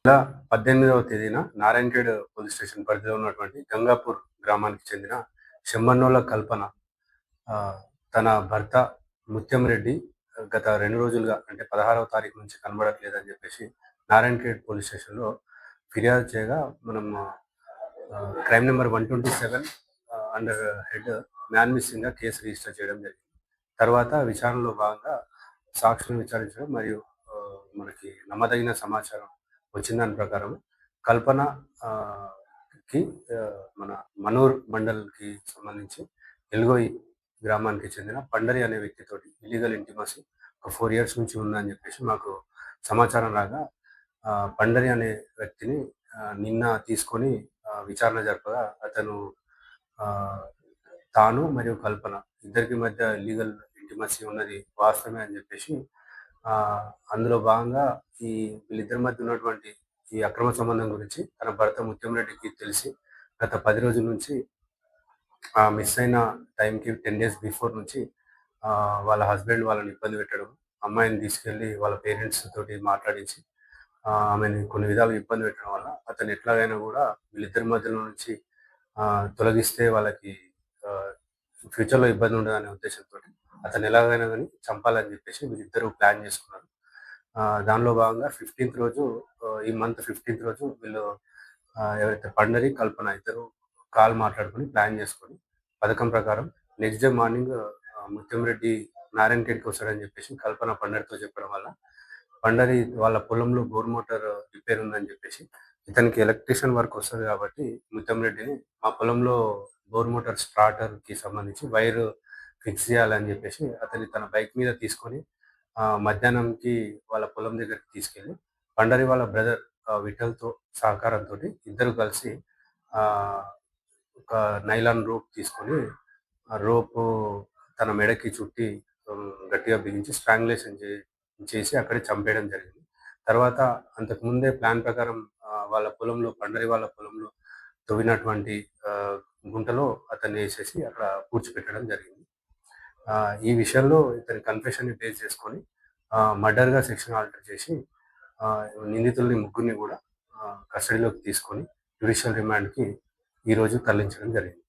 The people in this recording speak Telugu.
ఇలా 18వ తేదీన నారాయణఖేడ్ పోలీస్ స్టేషన్ పరిధిలో ఉన్నటువంటి గంగాపూర్ గ్రామానికి చెందిన శెమ్మన్నోళ్ల కల్పన తన భర్త ముత్యం రెడ్డి గత 2 రోజులుగా అంటే 16వ తారీఖు నుంచి కనబడట్లేదని చెప్పేసి నారాయణఖేడ్ పోలీస్ స్టేషన్‌లో ఫిర్యాదు చేయగా మనం crime number 127 under head man మిస్సింగ్‌గా కేసు రిజిస్టర్ చేయడం జరిగింది. తర్వాత విచారణలో భాగంగా సాక్షులను విచారించడం మరియు మనకి నమ్మదగిన సమాచారం వచ్చిన దాని ప్రకారం కల్పన ఆహ్, కి మన మనూర్ మండల్‌కి సంబంధించి ఎల్గొయి గ్రామానికి చెందిన పండరి అనే వ్యక్తితోటి ఇల్లీగల్ ఇంటిమసీ ఒక 4 ఇయర్స్ నుంచి ఉందని చెప్పేసి మాకు సమాచారం రాగా పండరి అనే వ్యక్తిని నిన్న తీసుకొని విచారణ జరపగా అతను ఆహ్, తాను మరియు కల్పన ఇద్దరికి మధ్య లీగల్ ఇంటిమసీ ఉన్నది వాస్తవమే అని చెప్పేసి అందులో భాగంగా ఈ వీళ్ళిద్దరి మధ్య ఉన్నటువంటి ఈ అక్రమ సంబంధం గురించి తన భర్త ముత్యం రెడ్డికి తెలిసి గత 10 రోజుల నుంచి మిస్ అయిన టైంకి 10 డేస్ బిఫోర్ నుంచి వాళ్ళ హస్బెండ్ వాళ్ళని ఇబ్బంది పెట్టడం, అమ్మాయిని తీసుకెళ్ళి వాళ్ళ పేరెంట్స్ తోటి మాట్లాడించి ఆమెని కొన్ని విధాలుగా ఇబ్బంది పెట్టడం వల్ల అతను ఎట్లాగైనా కూడా వీళ్ళిద్దరి మధ్యలో నుంచి తొలగిస్తే వాళ్ళకి ఆహ్, ఫ్యూచర్‌లో ఇబ్బంది ఉండదనే ఉద్దేశంతోటి అతన్ని ఎలాగైనా గాని చంపాలని చెప్పేసి వీళ్ళిద్దరూ ప్లాన్ చేసుకున్నారు. దానిలో భాగంగా 15థ్ రోజు ఈ మంత్ 15థ్ రోజు వీళ్ళు ఎవరైతే పండరి, కల్పన ఇద్దరు కాల్ మాట్లాడుకొని ప్లాన్ చేసుకొని పథకం ప్రకారం నెక్స్ట్ డే మార్నింగ్ ముత్యంరెడ్డి నారాయణఖేడ్‌కి వస్తాడని చెప్పేసి కల్పన పండరితో చెప్పడం వల్ల పండరి వాళ్ళ పొలంలో బోర్ మోటార్ రిపేర్ ఉందని చెప్పేసి ఇతనికి ఎలక్ట్రీషియన్ వర్క్ వస్తది కాబట్టి ముత్యంరెడ్డిని మా పొలంలో బోర్ మోటార్ స్టార్టర్‌కి సంబంధించి వైర్ ఫిక్స్ చేయాలని చెప్పేసి అతన్ని తన బైక్ మీద తీసుకొని మధ్యాహ్నంకి వాళ్ళ పొలం దగ్గరికి తీసుకెళ్ళి పండరి వాళ్ళ బ్రదర్ విఠల్‌తో సహకారంతోటి ఇద్దరు కలిసి ఆహ్, ఒక నైలాన్ రోప్ తీసుకొని ఆ రోపు తన మెడకి చుట్టి గట్టిగా బిగించి స్ట్రాంగులేషన్ చేసి అక్కడే చంపేయడం జరిగింది. తర్వాత అంతకుముందే ప్లాన్ ప్రకారం వాళ్ళ పొలంలో పండరి వాళ్ళ పొలంలో తవ్వినటువంటి ఆహ్, గుంటలో అతన్నేసేసి అక్కడ పూడ్చిపెట్టడం జరిగింది. ఈ విషయంలో ఇతని కన్ఫెషన్‌ని బేస్ చేసుకొని మర్డర్‌గా సెక్షన్ ఆల్టర్ చేసి నిందితుల్ని ముగ్గురిని గూడా కస్టడీలోకి తీసుకొని జ్యుడిషియల్ రిమాండ్‌కి ఈరోజు తరలించడం జరిగింది.